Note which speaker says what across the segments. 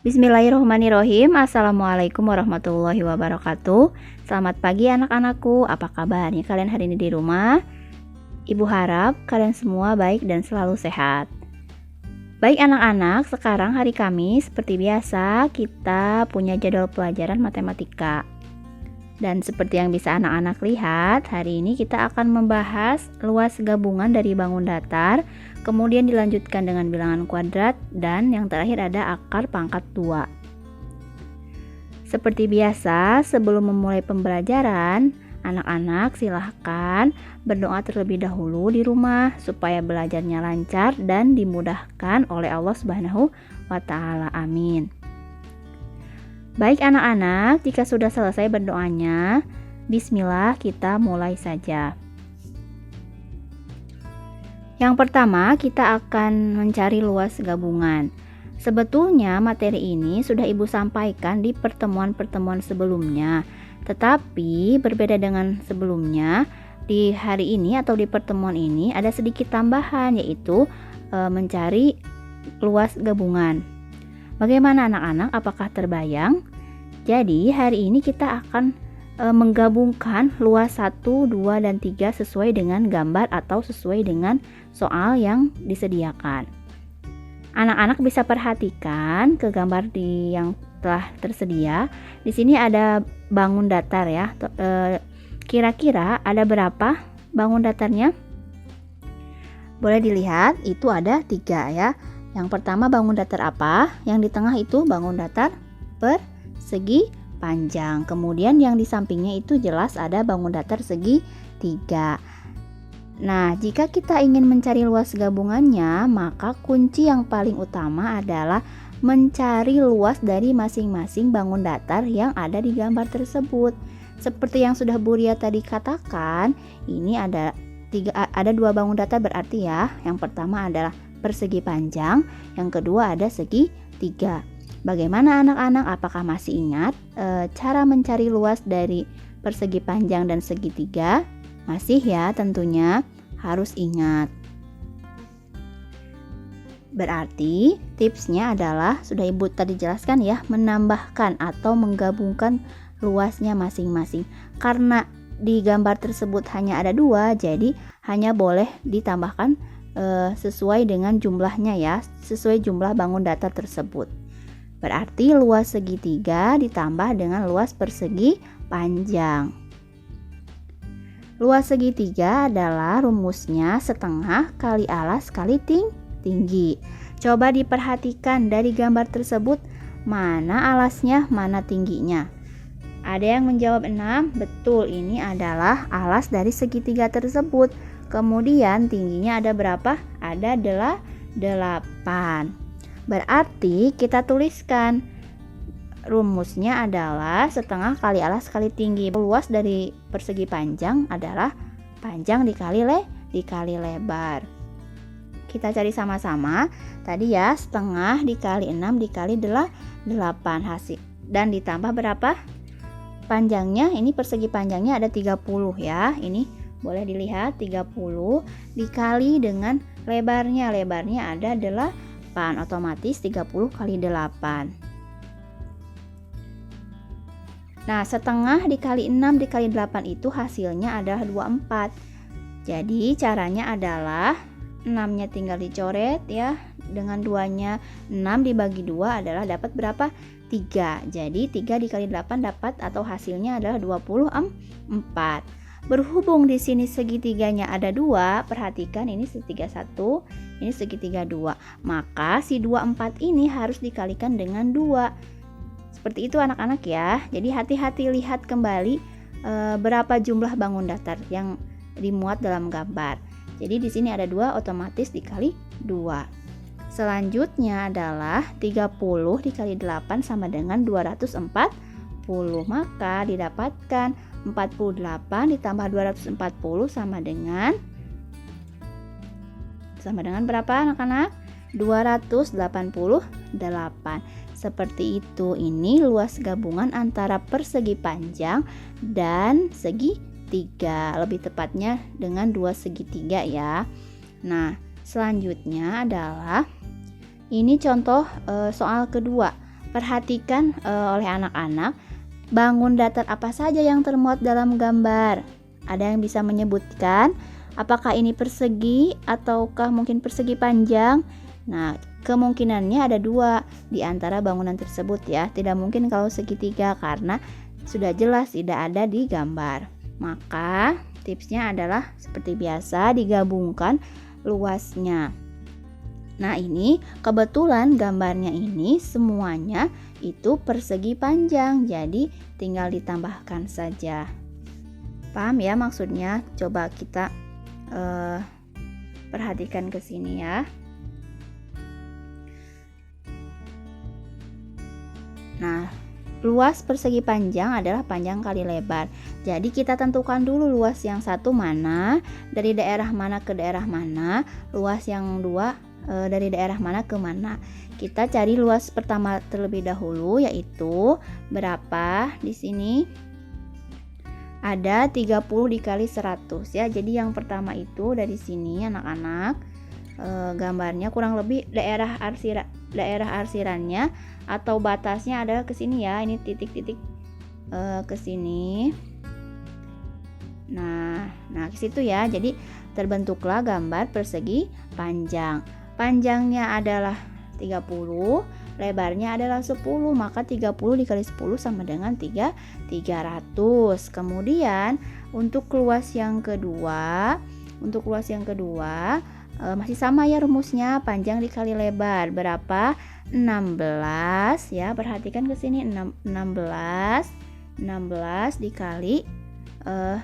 Speaker 1: Bismillahirrahmanirrahim. Assalamualaikum warahmatullahi wabarakatuh. Selamat pagi anak-anakku. Apa kabarnya kalian hari ini di rumah? Ibu harap kalian semua baik dan selalu sehat. Baik anak-anak, sekarang hari Kamis seperti biasa kita punya jadwal pelajaran matematika. Dan seperti yang bisa anak-anak lihat, hari ini kita akan membahas luas gabungan dari bangun datar, kemudian dilanjutkan dengan bilangan kuadrat, dan yang terakhir ada akar pangkat 2. Seperti biasa, sebelum memulai pembelajaran, anak-anak silahkan berdoa terlebih dahulu di rumah supaya belajarnya lancar dan dimudahkan oleh Allah Subhanahu wa Ta'ala. Amin. Baik anak-anak, jika sudah selesai berdoanya, bismillah kita mulai saja. Yang pertama, kita akan mencari luas gabungan. Sebetulnya materi ini sudah Ibu sampaikan di pertemuan-pertemuan sebelumnya, tetapi berbeda dengan sebelumnya, di hari ini atau di pertemuan ini ada sedikit tambahan, yaitu mencari luas gabungan. Bagaimana anak-anak? Apakah terbayang? Jadi hari ini kita akan menggabungkan luas 1, 2, dan 3 sesuai dengan gambar atau sesuai dengan soal yang disediakan. Anak-anak bisa perhatikan ke gambar yang telah tersedia. Di sini ada bangun datar ya. Kira-kira ada berapa bangun datarnya? Boleh dilihat, itu ada 3 ya. Yang pertama bangun datar apa? Yang di tengah itu bangun datar persegi panjang. Kemudian yang di sampingnya itu jelas ada bangun datar segi 3. Nah, jika kita ingin mencari luas gabungannya, maka kunci yang paling utama adalah mencari luas dari masing-masing bangun datar yang ada di gambar tersebut. Seperti yang sudah Bu Ria tadi katakan, ini ada 2 bangun datar berarti ya. Yang pertama adalah persegi panjang, yang kedua ada segi 3. Bagaimana anak-anak? Apakah masih ingat cara mencari luas dari persegi panjang dan segi 3? Masih ya, tentunya harus ingat. Berarti tipsnya adalah sudah Ibu tadi jelaskan ya, menambahkan atau menggabungkan luasnya masing-masing. Karena di gambar tersebut hanya ada 2, jadi hanya boleh ditambahkan sesuai dengan jumlahnya ya, sesuai jumlah bangun datar tersebut. Berarti luas segitiga ditambah dengan luas persegi panjang. Luas segitiga adalah rumusnya setengah kali alas kali tinggi. Coba diperhatikan dari gambar tersebut, mana alasnya, mana tingginya. Ada yang menjawab 6, betul, ini adalah alas dari segitiga tersebut. Kemudian tingginya ada berapa? Ada 8. Berarti kita tuliskan rumusnya adalah setengah kali alas kali tinggi. Luas dari persegi panjang adalah panjang dikali lebar. Kita cari sama-sama. Tadi ya, setengah dikali 6 dikali 8 hasil. Dan ditambah berapa? Panjangnya, ini persegi panjangnya ada 30 ya. Ini boleh dilihat 30 dikali dengan lebarnya. Lebarnya ada 8, otomatis 30 kali 8. Nah, setengah dikali 6 dikali 8 itu hasilnya adalah 24. Jadi caranya adalah 6-nya tinggal dicoret ya. Dengan 2-nya 6 dibagi 2 adalah dapat berapa? 3. Jadi 3 dikali 8 dapat atau hasilnya adalah 24. Berhubung di sini segitiganya ada 2, perhatikan ini segitiga 1, ini segitiga 2. Maka si 24 ini harus dikalikan dengan 2. Seperti itu anak-anak ya. Jadi hati-hati lihat kembali berapa jumlah bangun datar yang dimuat dalam gambar. Jadi di sini ada 2, otomatis dikali 2. Selanjutnya adalah 30 dikali 8 sama dengan 240. Maka didapatkan 48 ditambah 240 sama dengan berapa anak-anak? 288. Seperti itu. Ini luas gabungan antara persegi panjang dan segi 3. Lebih tepatnya dengan 2 segitiga ya. Nah, selanjutnya adalah ini contoh soal kedua. perhatikan oleh anak-anak, bangun datar apa saja yang termuat dalam gambar. Ada yang bisa menyebutkan apakah ini persegi ataukah mungkin persegi panjang? Nah, kemungkinannya ada 2 di antara bangunan tersebut ya. Tidak mungkin kalau segitiga karena sudah jelas tidak ada di gambar. Maka tipsnya adalah seperti biasa digabungkan luasnya. Nah, ini kebetulan gambarnya ini semuanya itu persegi panjang, jadi tinggal ditambahkan saja. Paham ya maksudnya? Coba kita perhatikan ke sini ya. Nah, luas persegi panjang adalah panjang kali lebar. Jadi kita tentukan dulu luas yang satu mana, dari daerah mana ke daerah mana, luas yang 2 dari daerah mana ke mana. Kita cari luas pertama terlebih dahulu, yaitu berapa di sini? Ada 30 dikali 100 ya. Jadi yang pertama itu dari sini anak-anak, gambarnya kurang lebih daerah arsirannya atau batasnya adalah ke sini ya. Ini titik-titik ke sini. Nah ke situ ya. Jadi terbentuklah gambar persegi panjang. Panjangnya adalah 30, lebarnya adalah 10, maka 30 dikali 10 sama dengan 300. Kemudian untuk luas yang kedua, masih sama ya rumusnya, panjang dikali lebar. Berapa? 16 ya. Perhatikan ke sini, 16 dikali 8.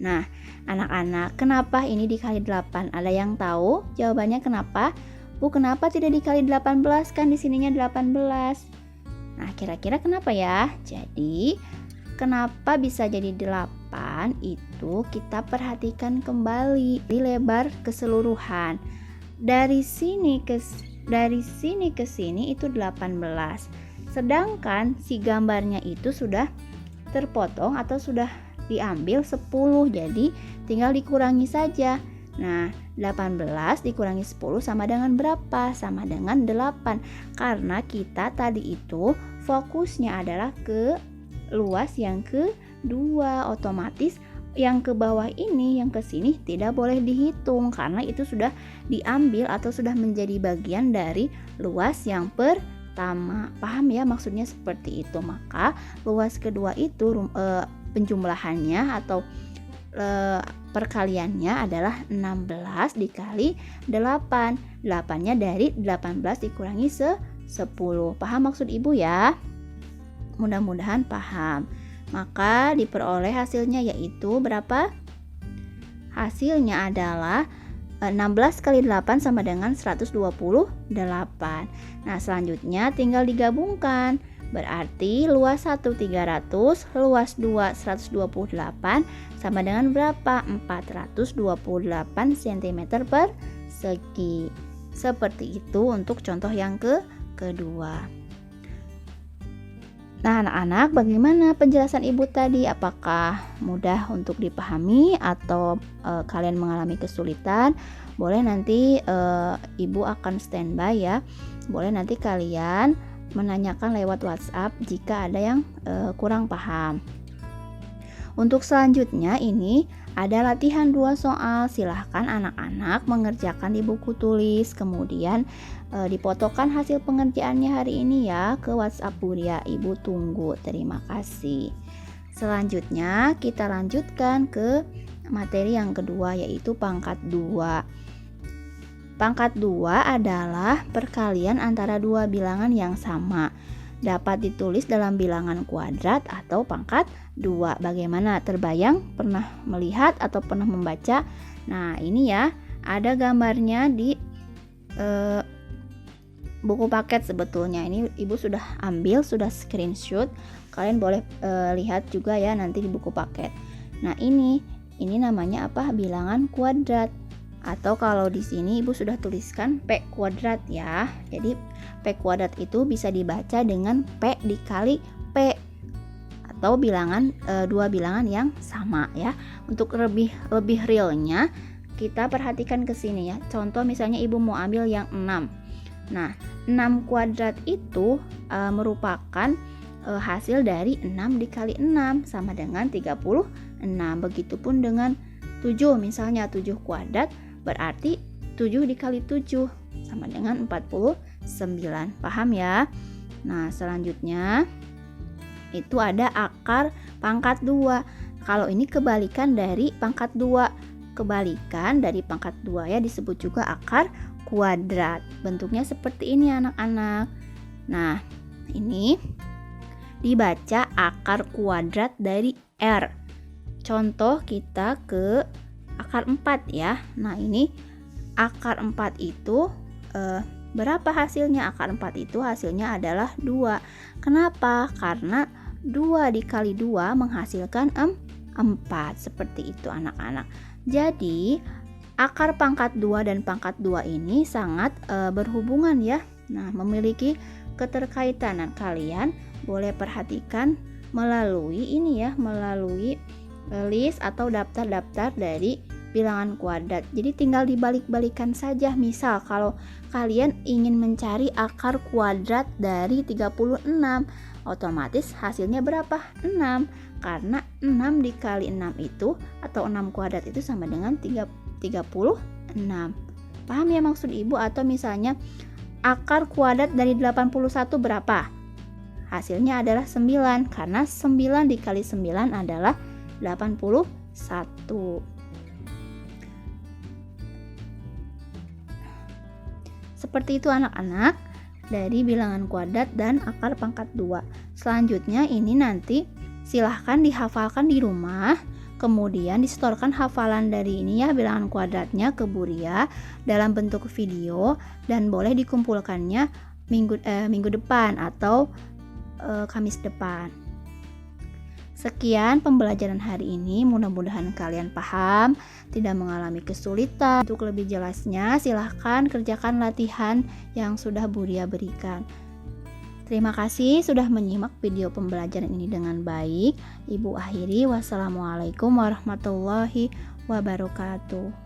Speaker 1: Nah, anak-anak, kenapa ini dikali 8? Ada yang tahu jawabannya kenapa? Bu, kenapa tidak dikali 18? Kan di sininya 18. Nah, kira-kira kenapa ya? Jadi, kenapa bisa jadi 8? Itu kita perhatikan kembali di lebar keseluruhan. Dari sini ke sini itu 18. Sedangkan si gambarnya itu sudah terpotong atau sudah diambil 10, jadi tinggal dikurangi saja. Nah, 18 dikurangi 10 sama dengan berapa? Sama dengan 8. Karena kita tadi itu fokusnya adalah ke luas yang kedua, otomatis yang ke bawah ini, yang ke sini tidak boleh dihitung karena itu sudah diambil atau sudah menjadi bagian dari luas yang pertama. Paham ya maksudnya seperti itu. Maka luas kedua itu penjumlahannya atau perkaliannya adalah 16 dikali 8. 8-nya dari 18 dikurangi 10. Paham maksud Ibu ya? Mudah-mudahan paham. Maka diperoleh hasilnya yaitu berapa? Hasilnya adalah 16 kali 8 sama dengan 128. Nah, selanjutnya tinggal digabungkan. Berarti luas 1 300, luas 2 128 sama dengan berapa? 428 cm persegi. Seperti itu untuk contoh yang kedua. Nah, anak-anak, bagaimana penjelasan Ibu tadi? Apakah mudah untuk dipahami atau kalian mengalami kesulitan? Boleh nanti Ibu akan standby ya. Boleh nanti kalian menanyakan lewat WhatsApp jika ada yang kurang paham. Untuk selanjutnya ini ada latihan 2 soal. Silahkan anak-anak mengerjakan di buku tulis, kemudian difotokan hasil pengerjaannya hari ini ya ke WhatsApp Buria. Ibu tunggu. Terima kasih. Selanjutnya kita lanjutkan ke materi yang kedua, yaitu pangkat 2. Pangkat 2 adalah perkalian antara 2 bilangan yang sama. Dapat ditulis dalam bilangan kuadrat atau pangkat 2. Bagaimana? Terbayang? Pernah melihat atau pernah membaca? Nah, ini ya, ada gambarnya di buku paket sebetulnya. Ini Ibu sudah ambil, sudah screenshot. Kalian boleh lihat juga ya nanti di buku paket. Nah, ini namanya apa? Bilangan kuadrat. Atau kalau di sini Ibu sudah tuliskan P kuadrat ya. Jadi P kuadrat itu bisa dibaca dengan P dikali P atau bilangan 2 bilangan yang sama ya. Untuk lebih realnya kita perhatikan ke sini ya. Contoh misalnya Ibu mau ambil yang 6. Nah, 6 kuadrat itu merupakan hasil dari 6 dikali 6 sama dengan 36. Begitupun dengan 7, misalnya 7 kuadrat berarti 7 dikali 7 sama dengan 49. Paham ya? Nah, selanjutnya itu ada akar pangkat 2. Kalau ini kebalikan dari pangkat 2. Kebalikan dari pangkat 2 ya disebut juga akar kuadrat. Bentuknya seperti ini anak-anak. Nah, ini dibaca akar kuadrat dari R. Contoh kita ke akar 4 ya. Nah, ini akar 4 itu berapa hasilnya? Akar 4 itu hasilnya adalah 2. Kenapa? Karena 2 dikali 2 menghasilkan 4. Seperti itu anak-anak. Jadi akar pangkat 2 dan pangkat 2 ini sangat berhubungan ya. Nah, memiliki keterkaitan. Nah, kalian boleh perhatikan melalui ini ya, melalui list atau daftar-daftar dari bilangan kuadrat. Jadi tinggal dibalik-balikan saja. Misal kalau kalian ingin mencari akar kuadrat dari 36, otomatis hasilnya berapa? 6. Karena 6 dikali 6 itu atau 6 kuadrat itu sama dengan 36. Paham ya maksud Ibu? Atau misalnya akar kuadrat dari 81 berapa? Hasilnya adalah 9 karena 9 dikali 9 adalah 81. Seperti itu anak-anak dari bilangan kuadrat dan akar pangkat 2. Selanjutnya ini nanti silahkan dihafalkan di rumah. Kemudian disetorkan hafalan dari ini ya bilangan kuadratnya ke Buria dalam bentuk video dan boleh dikumpulkannya minggu depan atau Kamis depan. Sekian pembelajaran hari ini, mudah-mudahan kalian paham, tidak mengalami kesulitan. Untuk lebih jelasnya silahkan kerjakan latihan yang sudah Buria berikan. Terima kasih sudah menyimak video pembelajaran ini dengan baik. Ibu akhiri, wassalamualaikum warahmatullahi wabarakatuh.